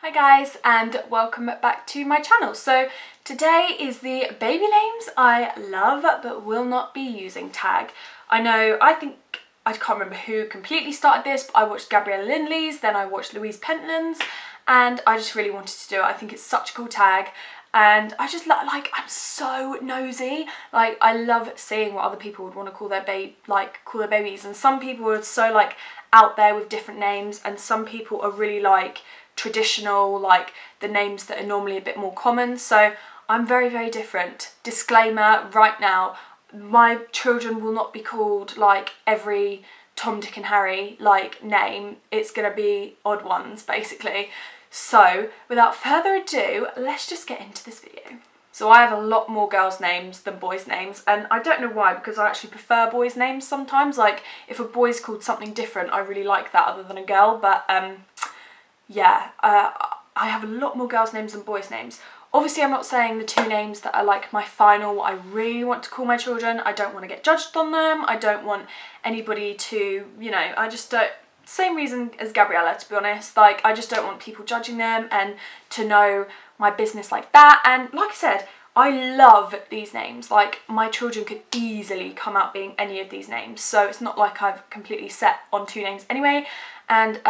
Hi guys, and welcome back to my channel. So today is the baby names I love but will not be using tag. I can't remember who completely started this, but I watched Gabriella Lindley's, then I watched Louise Pentland's, and I just really wanted to do it. I think it's such a cool tag, and I just I'm so nosy. Like, I love seeing what other people would want to call their babies, and some people are so out there with different names, and some people are really traditional, like the names that are normally a bit more common. So I'm very, very different. Disclaimer right now, my children will not be called like every Tom, Dick and Harry name. It's gonna be odd ones basically. So without further ado, let's just get into this video. So I have a lot more girls' names than boys' names, and I don't know why, because I actually prefer boys' names sometimes. Like, if a boy's called something different, I really like that other than a girl, but yeah, I have a lot more girls' names than boys' names. Obviously, I'm not saying the two names that are like my final, what I really want to call my children. I don't want to get judged on them. I don't want anybody to, I just don't, same reason as Gabriella, to be honest. Like, I just don't want people judging them and to know my business like that. And like I said, I love these names. Like, my children could easily come out being any of these names. So it's not like I've completely set on two names anyway. And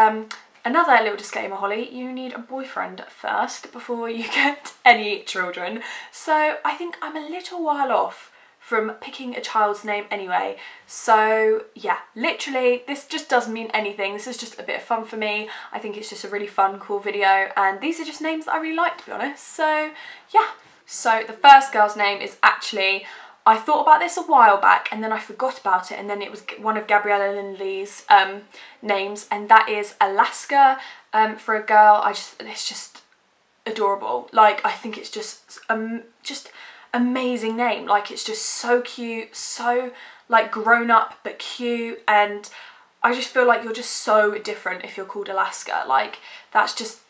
another little disclaimer, Holly, you need a boyfriend first before you get any children. So I think I'm a little while off from picking a child's name anyway. So yeah, literally, this just doesn't mean anything. This is just a bit of fun for me. I think it's just a really fun, cool video. And these are just names that I really like, to be honest. So yeah. So the first girl's name is actually, I thought about this a while back and then I forgot about it, and then it was one of Gabriella Lindley's names, and that is Alaska. For a girl, it's just adorable. Like, I think it's just amazing name. Like, it's just so cute, so like grown up but cute, and I just feel like you're just so different if you're called Alaska. Like, it's just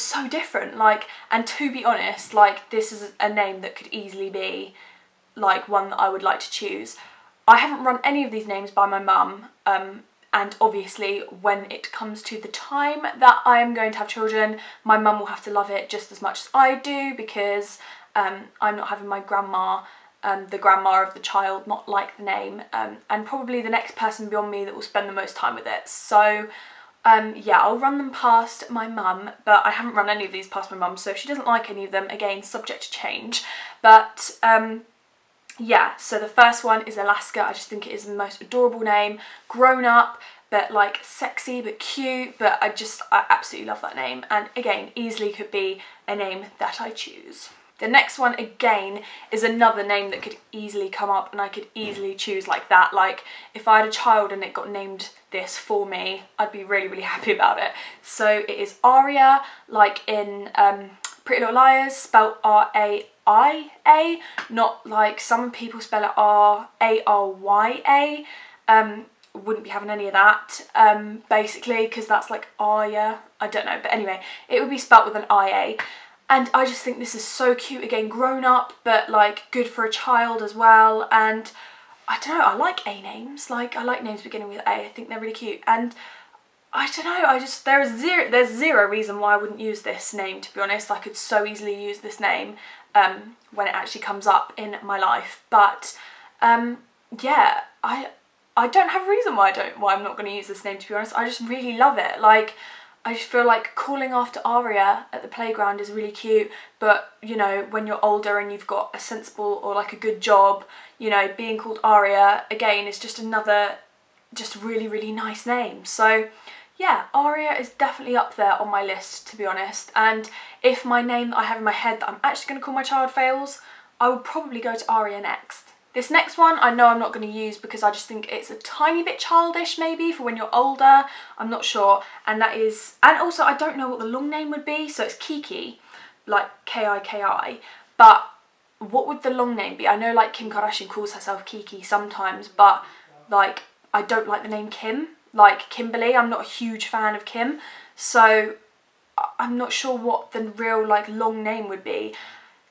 so different. Like, and to be honest, like, this is a name that could easily be like one that I would like to choose. I haven't run any of these names by my mum, and obviously when it comes to the time that I am going to have children, my mum will have to love it just as much as I do, because I'm not having my grandma, the grandma of the child, not like the name, and probably the next person beyond me that will spend the most time with it. So yeah, I'll run them past my mum, but I haven't run any of these past my mum, so if she doesn't like any of them, again, subject to change. But yeah, so the first one is Alaska. I just think it is the most adorable name, grown up, but like sexy but cute, but I absolutely love that name, and again, easily could be a name that I choose. The next one, again, is another name that could easily come up and I could easily choose like that. Like, if I had a child and it got named this for me, I'd be really, really happy about it. So it is Aria, like in Pretty Little Liars, spelled R-A-I-A, not like some people spell it R-A-R-Y-A. Wouldn't be having any of that, basically, because that's like Arya, I don't know, but anyway, it would be spelt with an I-A. And I just think this is so cute, again, grown up, but like good for a child as well. And I don't know, I like A names, like I like names beginning with A. I think they're really cute, and I don't know, there's zero reason why I wouldn't use this name, to be honest. I could so easily use this name when it actually comes up in my life. But yeah, I don't have a reason why I'm not going to use this name, to be honest. I just really love it. Like, I just feel like calling after Aria at the playground is really cute, but when you're older and you've got a sensible or like a good job, being called Aria again is just another really, really nice name. So yeah, Aria is definitely up there on my list, to be honest. And if my name that I have in my head that I'm actually going to call my child fails, I would probably go to Aria next. This next one I know I'm not going to use because I just think it's a tiny bit childish, maybe for when you're older, I'm not sure. And also I don't know what the long name would be, so it's Kiki, like K-I-K-I, but what would the long name be? I know like Kim Kardashian calls herself Kiki sometimes, but like I don't like the name Kim, like Kimberly. I'm not a huge fan of Kim, so I'm not sure what the real like long name would be.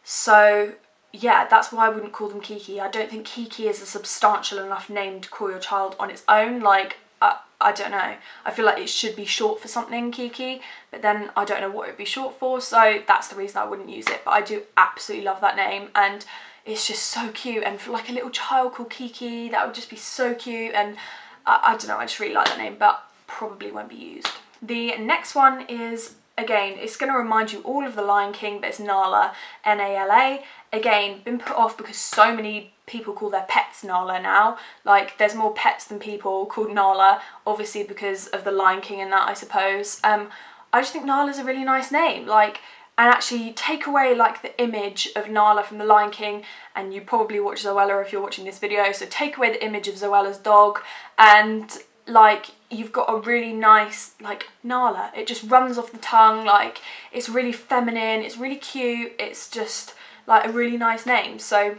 So yeah, that's why I wouldn't call them Kiki. I don't think Kiki is a substantial enough name to call your child on its own. Like, I don't know. I feel like it should be short for something, Kiki, but then I don't know what it would be short for, so that's the reason I wouldn't use it. But I do absolutely love that name, and it's just so cute. And for like a little child called Kiki, that would just be so cute. And I don't know, I just really like that name, but probably won't be used. The next one is, again, it's going to remind you all of the Lion King, but it's Nala, N-A-L-A. Again, been put off because so many people call their pets Nala now. Like, there's more pets than people called Nala, obviously because of the Lion King and that, I suppose. I just think Nala's a really nice name. Like, and actually you take away like the image of Nala from the Lion King, and you probably watch Zoella if you're watching this video, so take away the image of Zoella's dog, and like you've got a really nice like Nala. It just runs off the tongue, like it's really feminine, it's really cute, it's just like a really nice name. So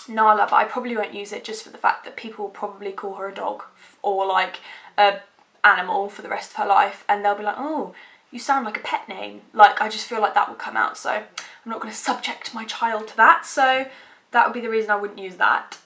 Nala, but I probably won't use it just for the fact that people will probably call her a dog or like a animal for the rest of her life, and they'll be like, oh, you sound like a pet name. Like, I just feel like that would come out, so I'm not going to subject my child to that, so that would be the reason I wouldn't use that.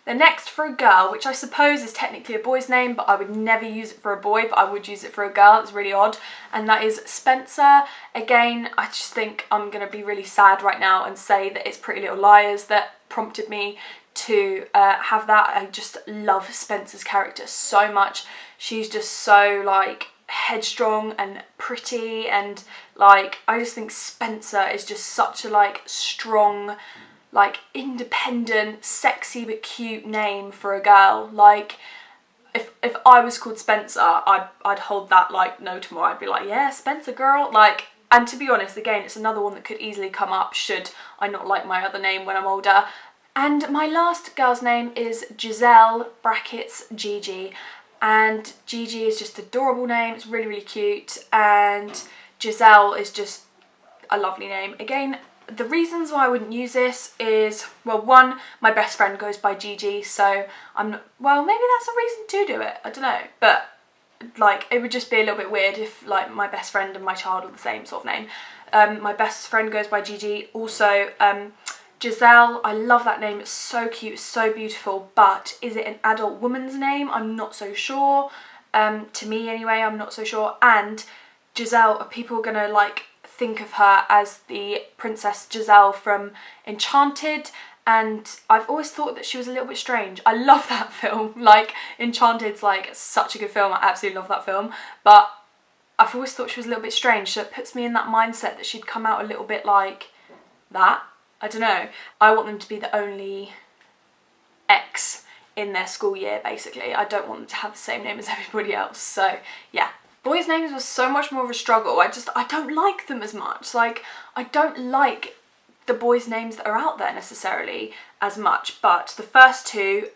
The next for a girl, which I suppose is technically a boy's name, but I would never use it for a boy, but I would use it for a girl. It's really odd, and that is Spencer. Again, I just think I'm going to be really sad right now and say that it's Pretty Little Liars that prompted me to have that. I just love Spencer's character so much. She's just so like headstrong and pretty, and like I just think Spencer is just such a like strong, like independent, sexy but cute name for a girl. Like if I was called Spencer, I'd hold that like no tomorrow. I'd be like, yeah, Spencer girl. Like, and to be honest, again, it's another one that could easily come up should I not like my other name when I'm older. And my last girl's name is Giselle brackets Gigi. And Gigi is just an adorable name, it's really, really cute, and Giselle is just a lovely name. Again, the reasons why I wouldn't use this is, well, one, my best friend goes by Gigi, so I'm not, well, maybe that's a reason to do it, I don't know, but like it would just be a little bit weird if like my best friend and my child are the same sort of name. My best friend goes by Gigi. Also, Giselle, I love that name, it's so cute, it's so beautiful, but is it an adult woman's name? I'm not so sure. To me anyway, I'm not so sure. And Giselle, are people gonna like think of her as the Princess Giselle from Enchanted? And I've always thought that she was a little bit strange. I love that film, like Enchanted's like such a good film, I absolutely love that film, but I've always thought she was a little bit strange, so it puts me in that mindset that she'd come out a little bit like that. I don't know. I want them to be the only X in their school year, basically. I don't want them to have the same name as everybody else. So, yeah. Boys' names were so much more of a struggle. I don't like them as much. Like, I don't like the boys' names that are out there necessarily as much. But the first two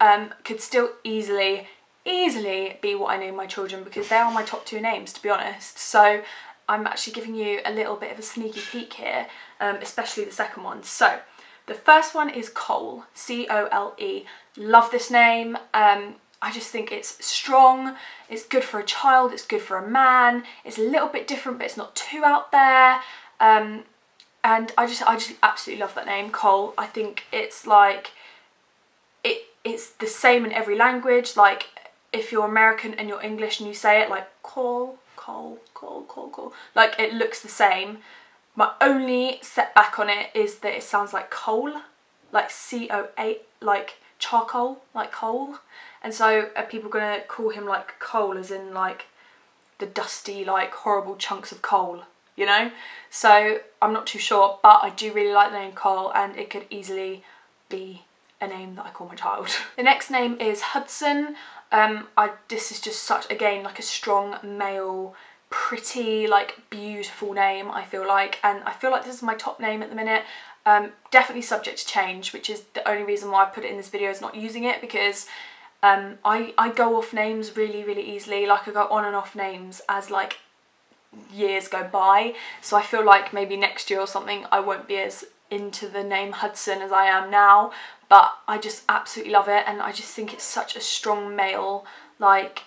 could still easily be what I name my children, because they are my top two names, to be honest. So I'm actually giving you a little bit of a sneaky peek here, especially the second one. So the first one is Cole, C-O-L-E. Love this name. I just think it's strong, it's good for a child, it's good for a man, it's a little bit different but it's not too out there. And I just absolutely love that name, Cole. I think it's like, it's the same in every language. Like if you're American and you're English and you say it like Cole, Cole, Cole, Cole, Cole, like it looks the same. My only setback on it is that it sounds like coal, like C-O-A, like charcoal, like coal. And so are people gonna call him like coal as in like the dusty, like horrible chunks of coal, you know? So I'm not too sure, but I do really like the name Cole, and it could easily be a name that I call my child. The next name is Hudson. This is just such, again, like a strong male, pretty, like beautiful name, I feel like, and I feel like this is my top name at the minute. Definitely subject to change, which is the only reason why I put it in this video, is not using it, because I go off names really, really easily. Like I go on and off names as like years go by, so I feel like maybe next year or something I won't be as into the name Hudson as I am now, but I just absolutely love it, and I just think it's such a strong male, like,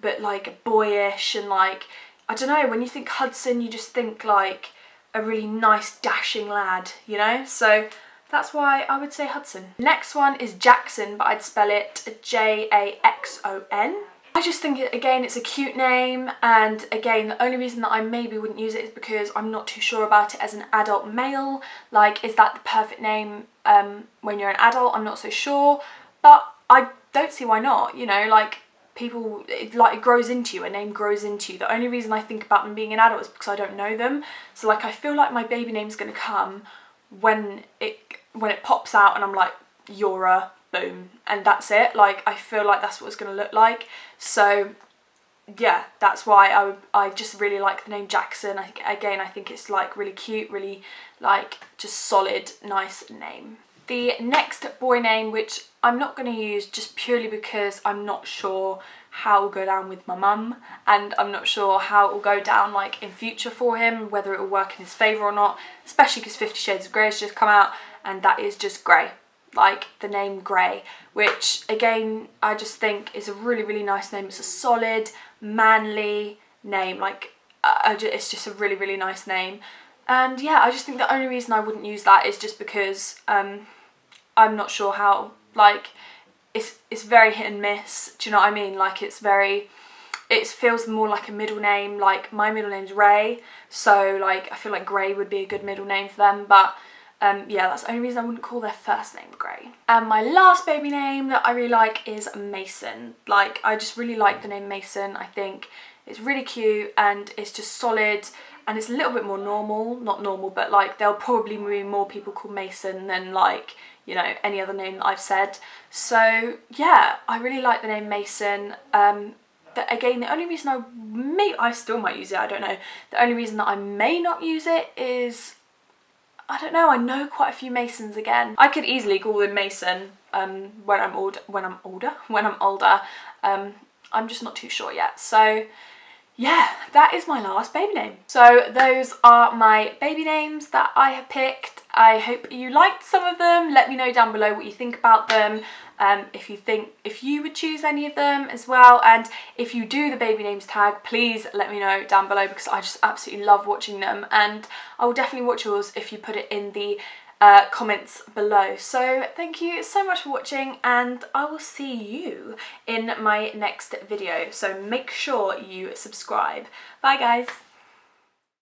but like boyish, and like, I don't know, when you think Hudson you just think like a really nice dashing lad, you know? So that's why I would say Hudson. Next one is Jackson, but I'd spell it J-A-X-O-N. I just think, again, it's a cute name, and again, the only reason that I maybe wouldn't use it is because I'm not too sure about it as an adult male. Like, is that the perfect name when you're an adult? I'm not so sure, but I don't see why not, you know, like, people, it grows into you, a name grows into you. The only reason I think about them being an adult is because I don't know them. So like, I feel like my baby name's gonna come when it pops out and I'm like, Yora, boom, and that's it. Like, I feel like that's what it's gonna look like. So yeah, that's why I just really like the name Jackson. I think it's like really cute, really like just solid, nice name. The next boy name, which I'm not going to use just purely because I'm not sure how it will go down with my mum, and I'm not sure how it will go down like in future for him, whether it will work in his favour or not, especially because 50 Shades of Grey has just come out, and that is just Grey, like the name Grey, which again I just think is a really, really nice name. It's a solid, manly name, like it's just a really, really nice name. And yeah, I just think the only reason I wouldn't use that is just because I'm not sure how, like, it's very hit and miss, do you know what I mean? Like, it feels more like a middle name. Like, my middle name's Ray, so like I feel like Grey would be a good middle name for them, but yeah, that's the only reason I wouldn't call their first name Grey. And my last baby name that I really like is Mason. Like, I just really like the name Mason. I think it's really cute and it's just solid, and it's a little bit more normal, not normal, but like there'll probably be more people called Mason than like, you know, any other name that I've said. So yeah, I really like the name Mason. Again, the only reason I still might use it, I don't know. The only reason that I may not use it is, I don't know, I know quite a few Masons again. I could easily call them Mason when I'm older. I'm just not too sure yet. So yeah, that is my last baby name. So those are my baby names that I have picked. I hope you liked some of them. Let me know down below what you think about them. If you would choose any of them as well, and if you do the baby names tag, please let me know down below, because I just absolutely love watching them, and I will definitely watch yours if you put it in the comments below. So thank you so much for watching, and I will see you in my next video. So make sure you subscribe. Bye guys.